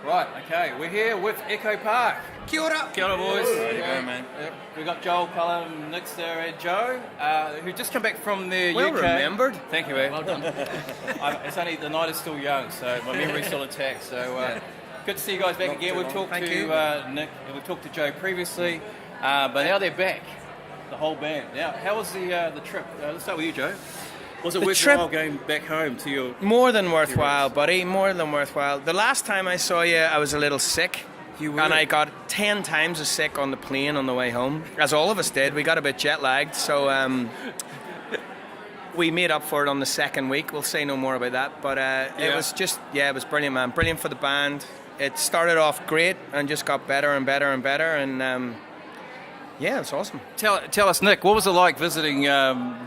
Right, okay, we're here with Echo Park. Kia ora. Kia ora, boys. There you go, man. Yep. We've got Joel, Callum, Nick's there, and Joe, who just come back from the Well UK. remembered. Thank you, man. Well done. It's only, the night is still young, so my memory's still intact. So good to see you guys back again. We've talked to Nick, and we've talked to Joe previously, but now they're back, the whole band. Now, how was the trip? Let's start with you, Joe. Was it worthwhile going back home to your... More than worthwhile, buddy. More than worthwhile. The last time I saw you, I was a little sick. You were? And I got 10 times as sick on the plane on the way home, as all of us did. We got a bit jet-lagged, so we made up for it on the second week. We'll say no more about that. But it was just, it was brilliant, man. Brilliant for the band. It started off great and just got better and better and better. And... yeah, it's awesome. Tell us, Nick, what was it like visiting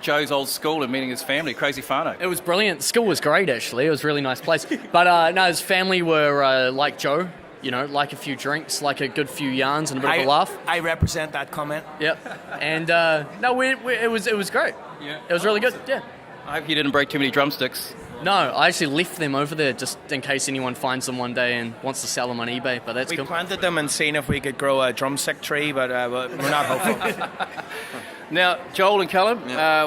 Joe's old school and meeting his family, Crazy Whānau? It was brilliant. School was great, actually. It was a really nice place. But no, his family were like Joe, you know, like a few drinks, like a good few yarns and a bit of a laugh. I represent that comment. Yep. And no, it was great. Yeah. It was really good, yeah. I hope you didn't break too many drumsticks. No, I actually left them over there just in case anyone finds them one day and wants to sell them on eBay, but that's We cool. planted them and seen if we could grow a drumstick tree, but we're not hopeful. Now, Joel and Callum,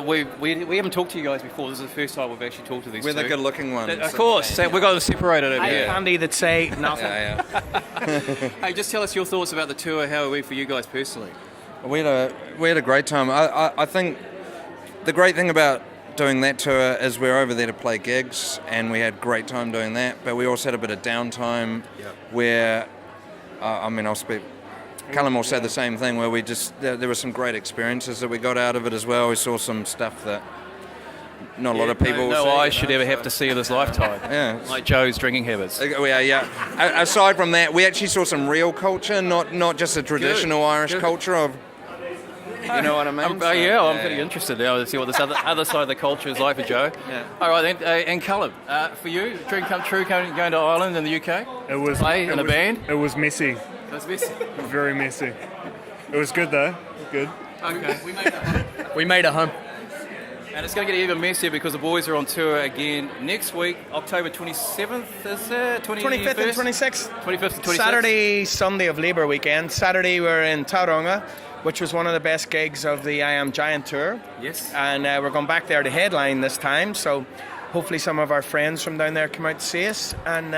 we haven't talked to you guys before. This is the first time we've actually talked to these We're two. the good-looking ones. Of course, so we've got them separated over I here. candy that say nothing. Hey, just tell us your thoughts about the tour. How are we for you guys personally? We had a great time. I think the great thing about doing that tour is we're over there to play gigs, and we had a great time doing that, but we also had a bit of downtime where, I'll speak, Callum will say the same thing, where we just, there were some great experiences that we got out of it as well. We saw some stuff that not a lot of people will see. No eyes should ever have to see in this lifetime. Yeah. Like Joe's drinking habits. Aside from that, we actually saw some real culture, not just a traditional Irish culture of... You know what I mean? I'm pretty interested now to see what this other side of the culture is like for Joe. Yeah. All right, then, and Callum, for you, dream come true going to Ireland and the UK? It was Play in a band? It was messy, That's messy. very messy. It was good though. Good. Okay, we made that. We made it home. And it's going to get even messier because the boys are on tour again next week, October 27th, is it? 25th and 26th. 25th and 26th. Saturday, Sunday of Labour weekend. Saturday we're in Tauranga, which was one of the best gigs of the I Am Giant tour. Yes. And we're going back there to headline this time, so hopefully some of our friends from down there come out to see us. And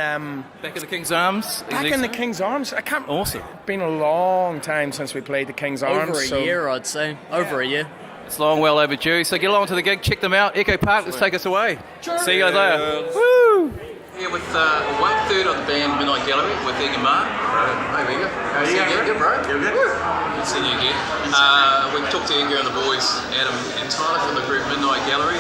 Back in the King's Arms. back in the King's Arms. Awesome. It's been a long time since we played the King's Arms. Over a year, I'd say. Over a year. It's long well overdue. So get along to the gig, check them out. Echo Park, let's take us away. See you guys later. Woo! Here with 1/3 of the band Midnight Gallery with VNZMA. Hey, Igor. How are you? Good, bro. You're good. Good seeing you again. We've talked to Igor and the boys, Adam and Tyler from the group Midnight Gallery,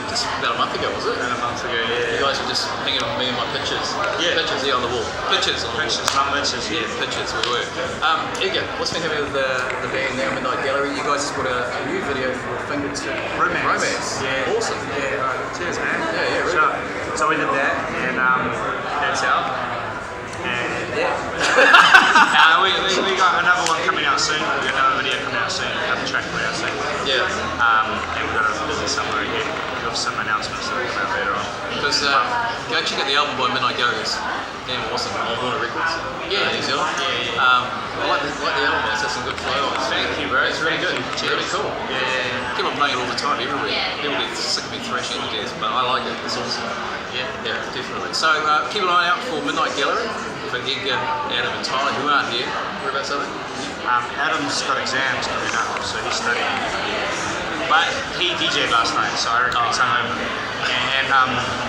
just about a month ago, was it? About a month ago, yeah. You guys were just hanging on me and my pictures. Yeah. Pictures here on the wall. Pictures on the wall. Pictures, not pictures, Yeah, pictures, we were. Igor, what's been happening with the band now, Midnight Gallery? You guys just put a new video for Finger to Romance. Yeah. Awesome. Yeah, right. Cheers, man. Yeah, really. Sure. So we did that, and that's out. And yeah. we got another one coming out soon. We got another video coming out soon. Another track coming out soon. Yeah. And we've got a busy summer ahead. We've got some announcements that will come out later on. Because go check out the album by Midnight Gallery. It's damn awesome. On Warner Records. Yeah, New Zealand. Yeah. I like the album. It's got some good flow on it. Thank you, bro. It's really good. It's really cool. Yeah. Keep on playing it all the time, everywhere. People get sick of me thrashing jazz, but I like it. It's awesome. Yeah, definitely. So keep an eye out for Midnight Gallery for Edgar, Adam, and Tyler, who aren't here. Whereabouts are they? Adam's got exams coming up, so he's studying. But he DJ'd last night, so I reckon he's hungover. And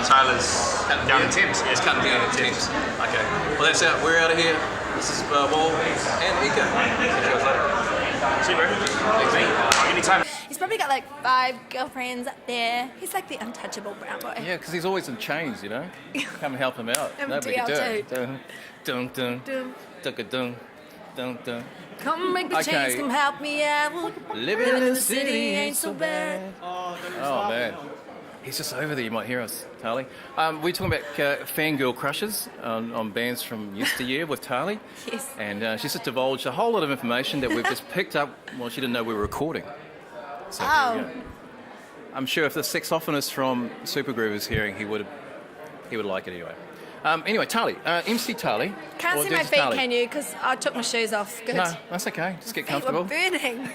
Tyler's down in Thames. It's cutting down in Thames. Okay. Well, that's out. We're out of here. This is Wal and Jacko. See you guys later. See you, bro. Thanks, mate. Anytime. He's probably got like 5 girlfriends up there. He's like the untouchable brown boy. Yeah, because he's always in chains, you know. Come help him out. I'm Nobody can do it. DL2. Dun dun Dum. dun dun dun dun. Come make the Okay. change, come help me out. Living in the city ain't so bad. Oh man, he's just over there. You might hear us, Tarly. We're talking about fangirl crushes on bands from yesteryear with Tarly. Yes. And she's just divulged a whole lot of information that we've just picked up. Well, she didn't know we were recording. So Oh. here we go. I'm sure if the saxophonist from Supergroove is hearing, he would like it anyway. Anyway, Tali, MC Tali. Can't or see my Dirty feet, Tali. can you? Because I took my shoes off. Good. No, that's okay. Just get Feet were comfortable. burning.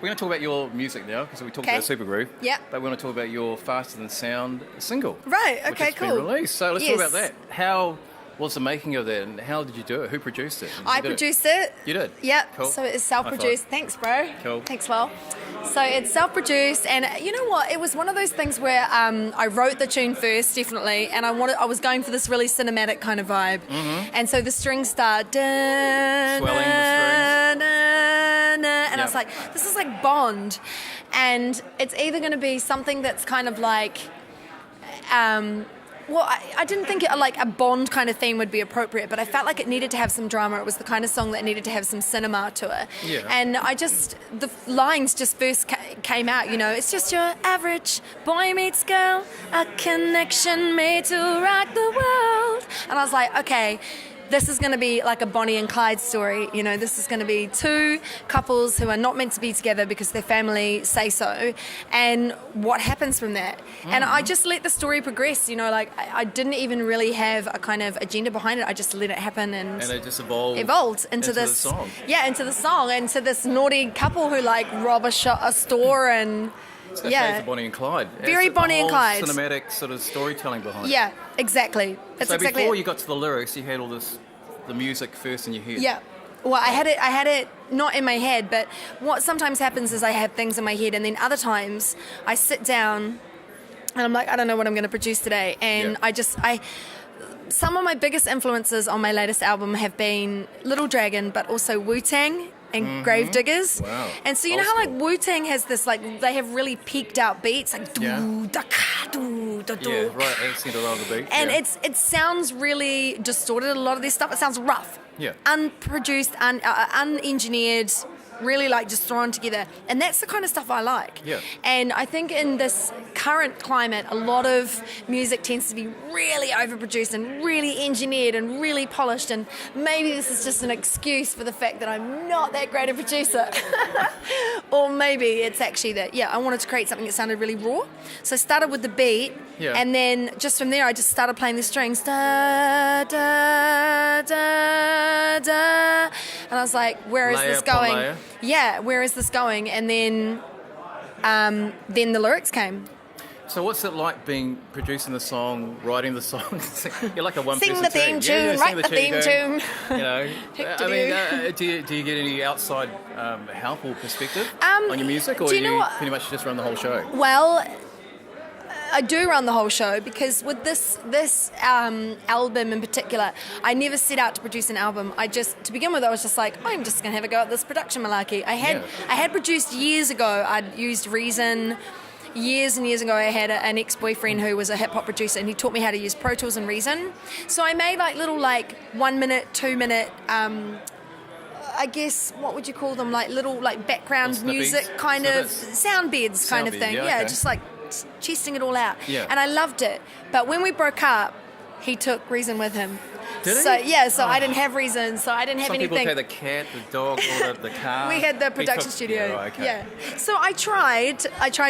We're going to talk about your music now because we talked Okay. about Super Groove. Yep. But we want to talk about your Faster Than Sound single. Right, which okay, has been cool. released. So let's Yes. talk about that. How was the making of that and how did you do it? Who produced it? I produced it. You did? Yep. Cool. So it's self-produced. Thanks, bro. Cool. Thanks, Wal. So it's self-produced, and you know what? It was one of those things where I wrote the tune first, definitely, and I was going for this really cinematic kind of vibe, and so the strings start Swelling the strings. and I was like, this is like Bond, and it's either going to be something that's kind of like. Well, I didn't think like a Bond kind of theme would be appropriate, but I felt like it needed to have some drama. It was the kind of song that needed to have some cinema to it. Yeah. And the lines just first came out, it's just your average boy meets girl, a connection made to rock the world. And I was like, okay, this is going to be like a Bonnie and Clyde story. This is going to be two couples who are not meant to be together because their family say so. And what happens from that? And I just let the story progress, like I didn't even really have a kind of agenda behind it. I just let it happen and it just evolved into this the song. Yeah, into the song, and to this naughty couple who like rob a store and It's for Bonnie and Clyde. Very It's Bonnie and the whole Clyde. cinematic sort of storytelling behind it. Yeah, exactly. That's So exactly before it. you got to the lyrics, you had all the music first in your head. Yeah. Well, I had it not in my head, but what sometimes happens is I have things in my head, and then other times I sit down and I'm like, I don't know what I'm going to produce today, and Yeah. some of my biggest influences on my latest album have been Little Dragon, but also Wu-Tang and Gravediggers. Wow. And so you Old know how like school. Wu-Tang has this like they have really peaked out beats like Yeah. doo da ka doo da doo. Yeah, right. Accent a lot of the beat. And yeah. it sounds really distorted. A lot of this stuff, it sounds rough. Yeah. Unproduced, unengineered, really like just thrown together. And that's the kind of stuff I like. Yeah. And I think in this current climate, a lot of music tends to be really overproduced and really engineered and really polished. And maybe this is just an excuse for the fact that I'm not that great a producer. Or maybe it's actually that, I wanted to create something that sounded really raw. So I started with the beat. Yeah. And then just from there, I just started playing the strings. Da, da, da, da. And I was like, where is Layer this upon going? layer. Yeah, where is this going? And then the lyrics came. So what's it like producing the song, writing the song? You're like a one-person Sing the theme team. tune, sing write the theme go, tune. You know, Tick-a-doo. do you get any outside help or perspective on your music, or do you know what? pretty much just run the whole show? Well, I do run the whole show because with this album in particular, I never set out to produce an album. To begin with, I was just like, I'm just going to have a go at this production malarkey. I had produced years ago. I'd used Reason. Years and years ago, I had an ex-boyfriend who was a hip-hop producer, and he taught me how to use Pro Tools and Reason. So I made like little 1 minute, 2 minute, I guess, what would you call them? Like little background Little snippies? music kind of, sound beds kind of Sound thing. bed, Yeah, okay. just like chesting it all out. Yeah. And I loved it. But when we broke up, he took Reason with him. Did he? So yeah, so I didn't have Reason, so I didn't have Some anything. people take the cat, the dog, or the car. We had the He production took- studio. Yeah, right, okay. Yeah. So I tried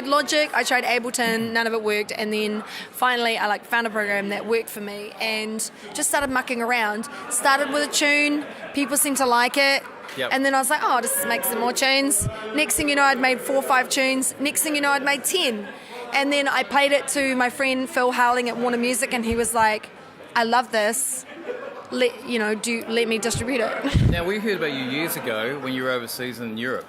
Logic, I tried Ableton, none of it worked, and then finally I found a program that worked for me and just started mucking around. Started with a tune, people seemed to like it. Yep. And then I was like, oh, just make some more tunes. Next thing you know, I'd made 4 or 5 tunes. Next thing you know, I'd made 10. And then I played it to my friend Phil Howling at Warner Music, and he was like, I love this. Let me distribute it. Now, we heard about you years ago when you were overseas in Europe.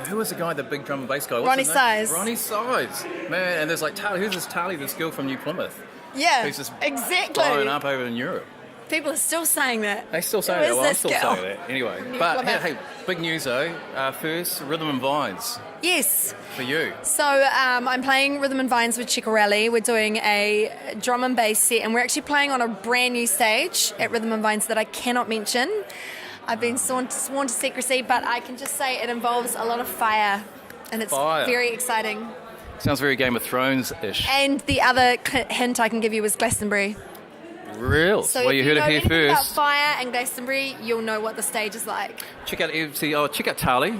Who was the guy, the big drum and bass guy? What's Ronnie his name? Size. Ronnie Size. Man, and there's Tali. Who's this Tali, this girl from New Plymouth? Yeah, Who's just exactly. blowing up over in Europe. People are still saying that. They still say Who that. is Well, I'm this still girl? saying that. Anyway. New But Plymouth. hey, big news though. First, Rhythm and Vines Yes. for you. So I'm playing Rhythm and Vines with Chicorelli. We're doing a drum and bass set, and we're actually playing on a brand new stage at Rhythm and Vines that I cannot mention. I've been sworn to secrecy, but I can just say it involves a lot of fire, and it's Fire. very exciting. Sounds very Game of Thrones-ish. And the other hint I can give you is Glastonbury. Real. So Well, if you you heard know it here anything about first. fire and Glastonbury, you'll know what the stage is like. Check out Tali,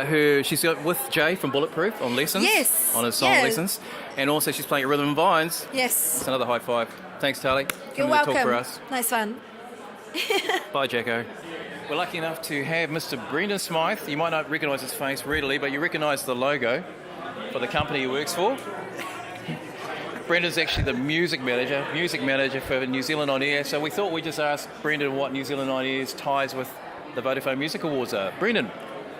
who she's got with Jay from Bulletproof on lessons. Yes. On his song Yes. lessons. And also she's playing at Rhythm and Vines. Yes. That's another high five. Thanks, Tali. You're Coming to welcome. talk for us. Nice one. Bye, Jacko. We're lucky enough to have Mr. Brendan Smythe. You might not recognise his face readily, but you recognise the logo for the company he works for. Brendan's actually the music manager for New Zealand On Air. So we thought we'd just ask Brendan what New Zealand On Air's ties with the Vodafone Music Awards are. Brendan,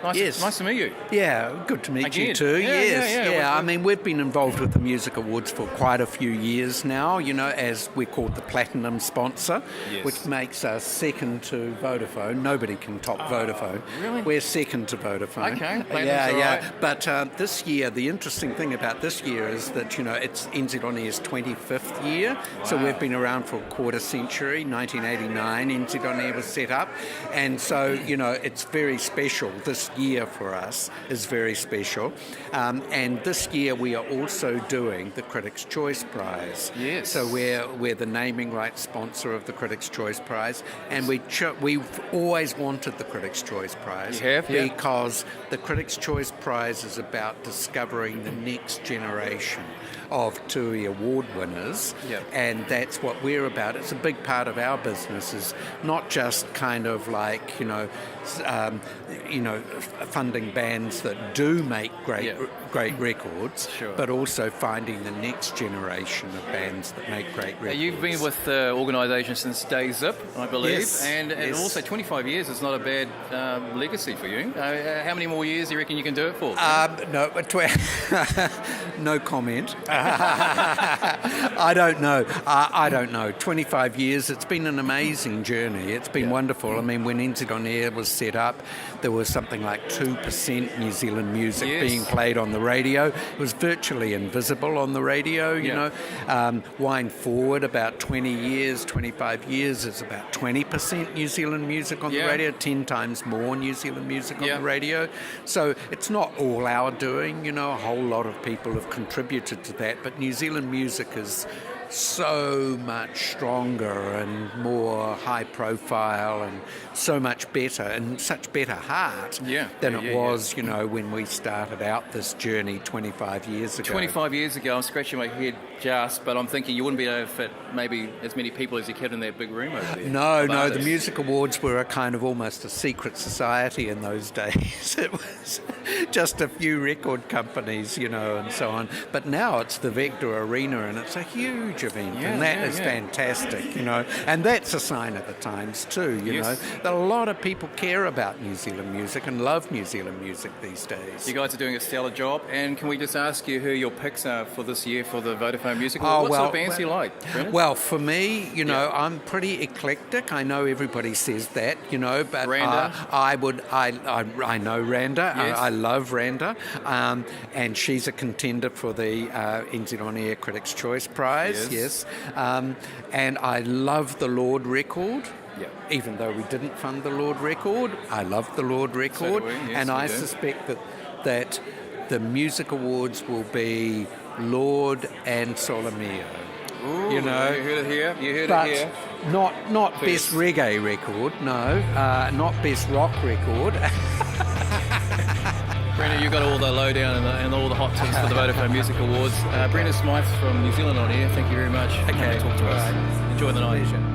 nice to meet you. Yeah, good to meet you Again. too. Yeah, Yes, yeah. I mean, we've been involved with the Music Awards for quite a few years now, as we're called the Platinum sponsor, Yes. which makes us second to Vodafone. Nobody can top Vodafone. Really? We're second to Vodafone. Okay, Platinum's yeah, all yeah. right. But this year, the interesting thing about this year is that, it's NZ On Air's 25th year. So we've been around for a quarter century. 1989, NZ On Air was set up. And so, it's very special. This year for us is very special. And this year we are also doing the Critics' Choice Prize. Yes. So we're the naming rights sponsor of the Critics' Choice Prize, and we've always wanted the Critics' Choice Prize. You have, yeah. Because the Critics' Choice Prize is about discovering the next generation of TUI award winners, Yep. and that's what we're about. It's a big part of our business, is not just kind of like funding bands that do make great records, Sure. but also finding the next generation of bands that make great records. You've been with the organisation since Day Zip, I believe, Yes, and yes. also 25 years is not a bad legacy for you. How many more years do you reckon you can do it for? No, no comment. I don't know. I don't know. 25 years. It's been an amazing journey. It's been wonderful. I mean, when NZ On Air was set up, there was something like 2% New Zealand music Yes. being played on the radio. It was virtually invisible on the radio, you know. Wind forward about 20 years, 25 years, it's about 20% New Zealand music on the radio, 10 times more New Zealand music on the radio. So it's not all our doing, a whole lot of people have contributed to that, but New Zealand music is so much stronger and more high profile and so much better and such better heart than it was, when we started out this journey 25 years ago. 25 years ago, I'm scratching my head but I'm thinking you wouldn't be able to fit maybe as many people as you could in that big room over there. No, the Music Awards were a kind of almost a secret society in those days. It was just a few record companies, and so on. But now it's the Vector Arena and it's a huge event, and that is fantastic, and that's a sign of the times too, you know, that a lot of people care about New Zealand music and love New Zealand music these days. You guys are doing a stellar job, and can we just ask you who your picks are for this year for the Vodafone Music Awards? What sort of bands do you like, Brendan? Well, for me, I'm pretty eclectic. I know everybody says that, but Randa. I know Randa. Yes. I love Randa, and she's a contender for the NZ On Air Critics' Choice Prize. Yes. And I love the Lord record. Even though we didn't fund the Lord record, I love the Lord record, So do we. Yes, and we I do. suspect that the Music Awards will be Lord and Solomeo. Ooh, You know, you heard it here. You heard But it here. not best reggae record, no. Not best rock record. Brendan, you got all the lowdown and all the hot tips for the Vodafone Music Awards. Brendan Smythe from New Zealand On Air, thank you very much for coming to talk to us. Enjoy the night.